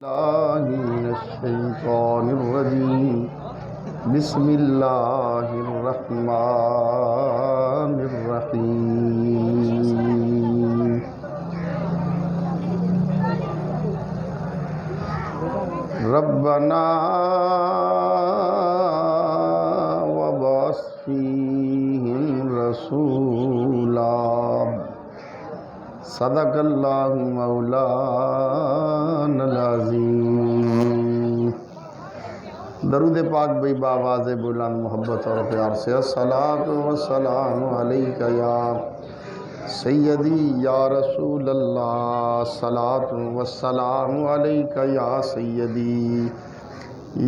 الله من الشيطان الرجيم بسم الله الرحمن الرحيم ربنا وبعث فيهم رسولا صدق اللہ مولانا العظیم۔ درود پاک بھئی بآواز بلند محبت اور پیار سے الصلاۃ والسلام علیک یا سیدی یا رسول اللہ، الصلاۃ والسلام علیک یا سیدی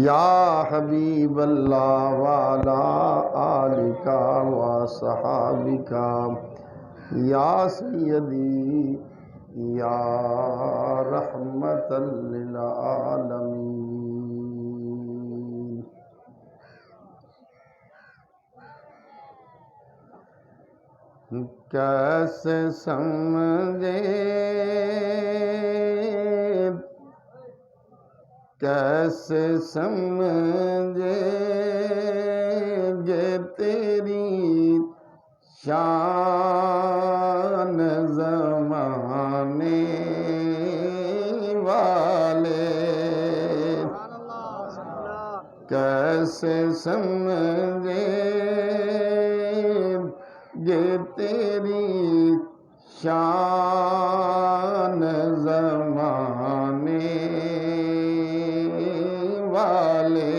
یا حبیب اللہ وعلی آلک وصحابک یا سیدی یا رحمت للعالمین۔ کیسے سمجھے کیسے سمجھے گے تیری شان زمانے والے، کیسے سمجھے گے تیری شان زمانے والے،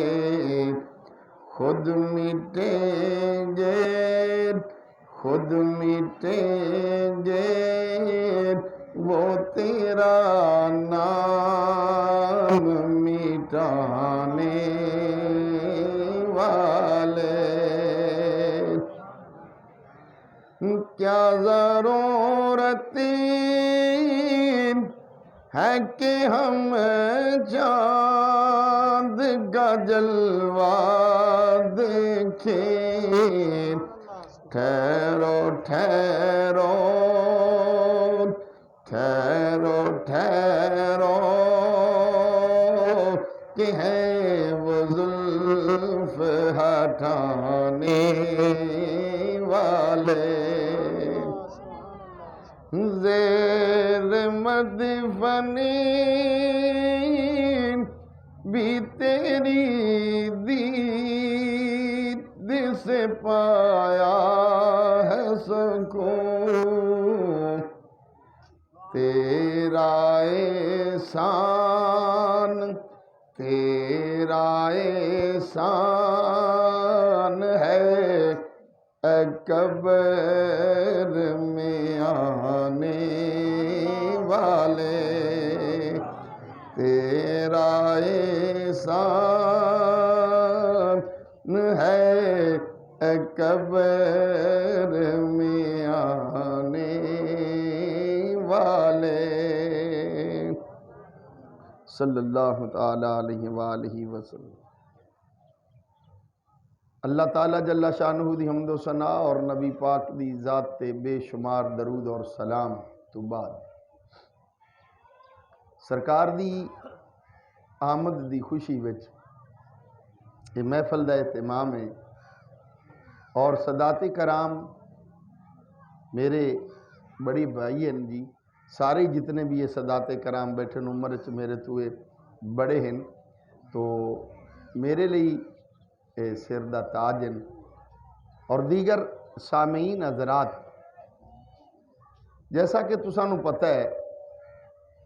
خود مٹیں گے خود مٹیں گے وہ تیرا نام مٹانے والے، کیا ضرورت ہے کہ ہم چاند کا جلوہ دیکھیں، ٹھہرو ٹھہرو ٹھہرو ٹھہرو کہ ہے وہ زلف ہٹانے والے، زیر مدفن بھی تیری دید سے پایا ہے سکون، تیرا احسان ہے اے قبر میں آنے والے، تیرا احسان ہے اے قبر میں آنے والے، صلی اللہ تعالی علیہ وآلہ وسلم۔ اللہ تعالیٰ جل شانہ دی حمد و ثنا اور نبی پاک دی ذات تے بے شمار درود اور سلام تو بعد، سرکار دی آمد دی خوشی وچ یہ محفل دا اہتمام ہے، اور سادات کرام میرے بڑی بھائی ہیں جی، سارے جتنے بھی یہ سادات کرام بیٹھے عمر چ میرے تو بڑے ہیں، تو میرے لیے سر دا تاج ہیں، اور دیگر سامعین حضرات، جیسا کہ تسانوں پتہ ہے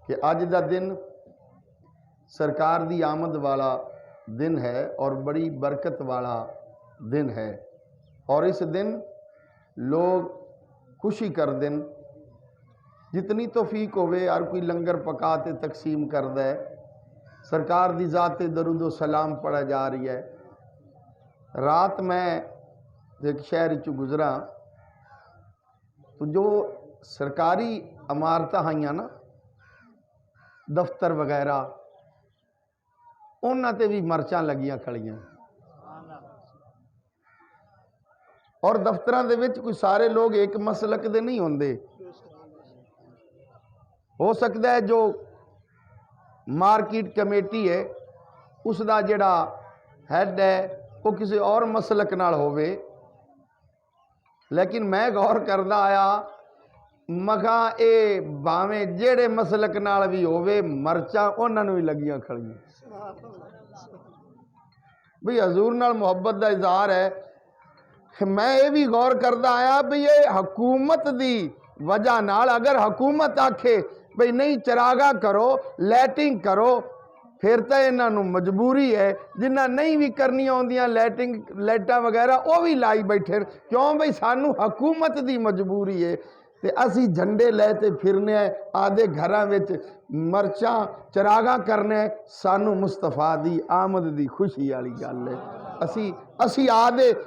کہ اج دا دن سرکار دی آمد والا دن ہے اور بڑی برکت والا دن ہے، اور اس دن لوگ خوشی کر دن، جتنی توفیق ہوئے ہر کوئی لنگر پکا تے تقسیم کر دے، سرکار دی ذات درود و سلام پڑھا جا رہی ہے۔ رات میں ایک شہر چ گزرا تو جو سرکاری عمارتیں ہیں نا، دفتر وغیرہ، انہاں تے بھی مرچاں لگیاں کھڑیاں، اور دفتراں دے وچ کوئی سارے لوگ ایک مسلک دے نہیں ہوندے، ہو سکتا ہے جو ਮਾਰਕੀਟ ਕਮੇਟੀ ਹੈ ਉਸ ਦਾ ਜਿਹੜਾ ਹੈਡ ਹੈ ਉਹ ਕਿਸੇ ਔਰ ਮਸਲਕ ਨਾਲ ਹੋਵੇ। ਲੇਕਿਨ ਮੈਂ ਗੌਰ ਕਰਦਾ ਆਇਆ, ਮਗਾ ਇਹ ਭਾਵੇਂ ਜਿਹੜੇ ਮਸਲਕ ਨਾਲ ਵੀ ਹੋਵੇ, ਮਰਚਾਂ ਉਹਨਾਂ ਨੂੰ ਹੀ ਲੱਗੀਆਂ ਖੜੀਆਂ। ਵੀ ਹਜ਼ੂਰ ਨਾਲ ਮੁਹੱਬਤ ਦਾ ਇਜ਼ਹਾਰ ਹੈ। ਮੈਂ ਇਹ ਵੀ ਗੌਰ ਕਰਦਾ ਆਇਆ ਵੀ ਇਹ ਹਕੂਮਤ ਦੀ ਵਜ੍ਹਾ ਨਾਲ, ਅਗਰ ਹਕੂਮਤ ਆਖੇ ਬਈ ਨਹੀਂ ਚਰਾਗਾ ਕਰੋ, ਲਾਈਟਿੰਗ ਕਰੋ, ਫਿਰ ਤਾਂ ਇਹਨਾਂ ਨੂੰ ਮਜਬੂਰੀ ਹੈ। ਜਿਨ੍ਹਾਂ ਨਹੀਂ ਵੀ ਕਰਨੀਆਂ ਆਉਂਦੀਆਂ ਲਾਈਟਾਂ ਵਗੈਰਾ, ਉਹ ਵੀ ਲਾਈ ਬੈਠੇ। ਕਿਉਂ ਬਈ ਸਾਨੂੰ ਹਕੂਮਤ ਦੀ ਮਜਬੂਰੀ ਹੈ ਤੇ ਅਸੀਂ ਝੰਡੇ ਲੈ ਤੇ ਫਿਰਨੇ ਆਦੇ ਘਰਾਂ ਵਿੱਚ, ਮਰਚਾਂ ਚਰਾਗਾ ਕਰਨੇ। ਸਾਨੂੰ ਮੁਸਤਫਾ ਦੀ ਆਮਦ ਦੀ ਖੁਸ਼ੀ ਵਾਲੀ ਗੱਲ ਹੈ। ਅਸੀਂ ਆਦੇ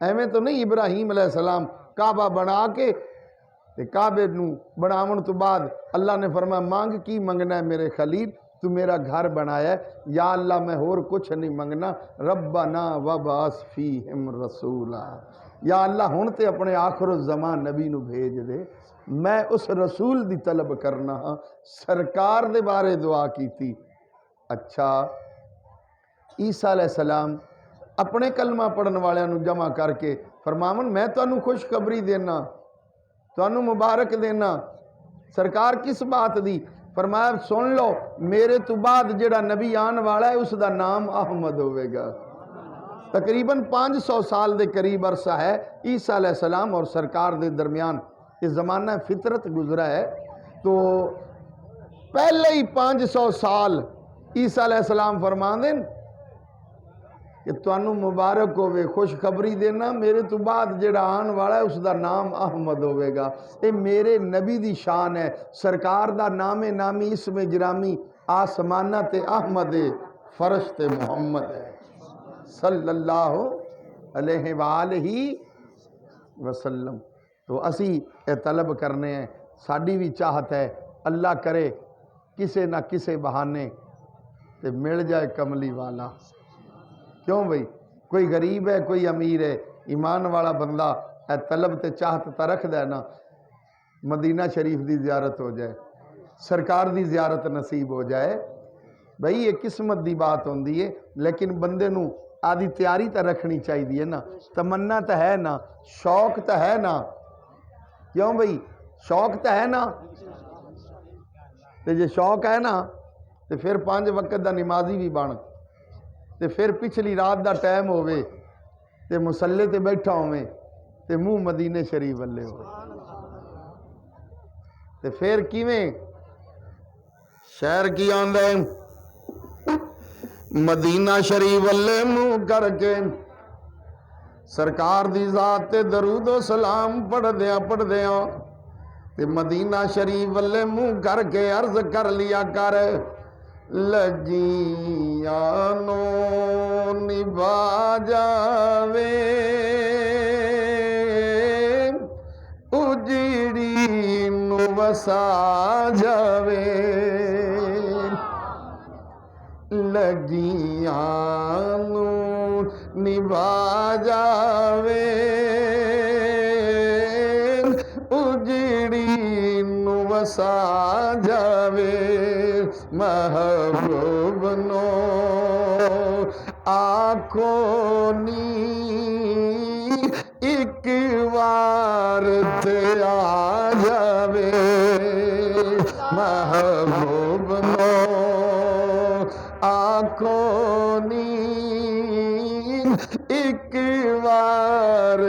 ایویں تو نہیں ابراہیم علیہ السلام کعبہ بنا کے تے کعبے نو بناون تو بعد اللہ نے فرمایا مانگ کی منگنا ہے میرے خلیل، تو میرا گھر بنایا ہے، یا اللہ میں اور کچھ نہیں منگنا، ربنا وبعث فیہم رسولا، یا اللہ ہن تے اپنے آخر الزمان نبی نو بھیج دے، میں اس رسول دی طلب کرنا ہاں۔ سرکار دے بارے دعا کی تھی۔ اچھا عیسیٰ علیہ السلام اپنے کلمہ پڑھن والے نو جمع کر کے فرماون میں تو انو خوشخبری دینا، تو انو مبارک دینا، سرکار کس بات دی؟ فرمایا سن لو میرے تو بعد جڑا نبی آن والا ہے اس دا نام احمد ہوئے گا۔ تقریباً 500 سال دے قریب عرصہ ہے عیسیٰ علیہ السلام اور سرکار دے درمیان، یہ زمانہ فطرت گزرا ہے، تو پہلے ہی 500 سال عیسیٰ علیہ السلام فرمان دیں کہ تانوں مبارک ہوئے، خوشخبری دینا میرے تو بعد جڑا آن والا ہے اس دا نام احمد ہوئے گا۔ یہ میرے نبی دی شان ہے، سرکار دا نام نامی اسم جرامی آسمانہ تے احمد فرش تے محمد ہے صلی اللہ علیہ وآلہ وسلم۔ تو اسی اے طلب کرنے ہیں، ساڑی بھی چاہت ہے اللہ کرے کسے نہ کسے بہانے تے مل جائے کملی والا۔ کیوں بھئی کوئی غریب ہے کوئی امیر ہے، ایمان والا بندہ اے طلب تے چاہت تا رکھ دے نا، مدینہ شریف دی زیارت ہو جائے، سرکار دی زیارت نصیب ہو جائے، بھئی یہ قسمت دی بات ہوندی ہے، لیکن بندے نو آدھی تیاری تا رکھنی چاہیے نا، تمنا تا ہے نا، شوق تا ہے نا، کیوں بھئی شوق تا ہے نا، تے جے شوق ہے نا تے پھر 5 وقت دا نمازی بھی بن، تے پھر پچھلی رات دا ٹائم ہوئے تے مسلے تے بیٹھا ہوئے تے منہ مدینے شریف والے ہوئے، تے پھر کیویں شہر کی آندے مدینہ شریف والے منہ کر کے سرکار دی ذات تے درود و سلام پڑھ دیاں تے مدینہ شریف والے منہ کر کے عرض کر لیا کر لگیاں نو نبھا جاوے اجڑی نو وسا جاوے، لگیاں نو نبھا جاوے اجڑی نو وسا جاوے، محبوب نو آنکھوں نی ایک وار تے آ جاوے، محبوب نو آنکھوں نی ایک وار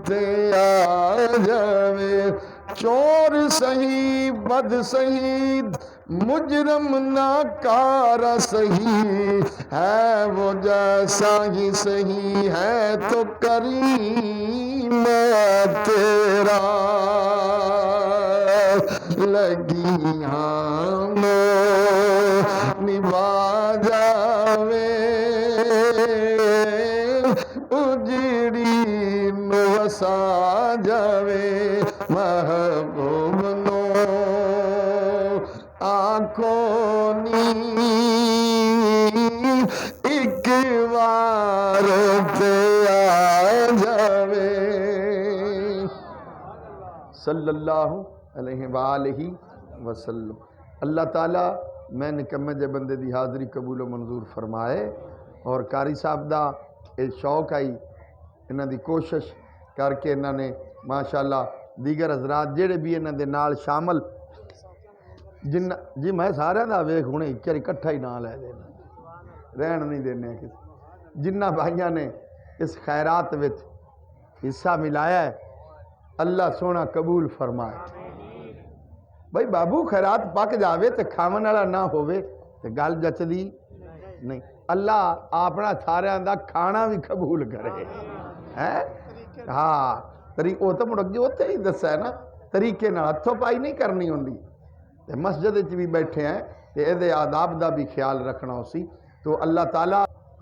تے آ جاوے، چور سہی بد سہی مجرم ناکار سہی ہے وہ جیسا ہی سہی ہے تو کریم تیرا، لگیاں میں نبھا جاوے اجڑی نو وسا جاوے، محبوب نو آنکھوں نی ایک وار تے آ جاوے، صلی اللہ علیہ وآلہ وسلم۔ اللہ تعالیٰ میں نکمے جے بندے دی حاضری قبول و منظور فرمائے، اور قاری صاحب دا یہ شوق آئی انہاں دی کوشش کر کے انہاں نے ماشاءاللہ دیگر حضرات جڑے بھی انہاں دے نال شامل جی میں سارے دا ویکھ ہونے ایک اکٹھا ہی نہ لے دینا، رہن نہیں دینے کسی، جنہ بھائیاں نے اس خیرات وچ حصہ ملایا ہے اللہ سونا قبول فرمائے۔ بھائی بابو خیرات پک جاوے تے کھاون والا نہ ہووے تے گل جچدی نہیں، اللہ اپنا سارے دا کھانا بھی قبول کرے ہے، ہاں طریقہ تو مڑ اگے اوتھے ہی دسیا ہے نا، طریقے نال ہتھوں پائی نہیں کرنی ہوندی، تے مسجد وچ بھی بیٹھے ہیں تے اے دے آداب دا بھی خیال رکھنا اسی، تو اللہ تعالیٰ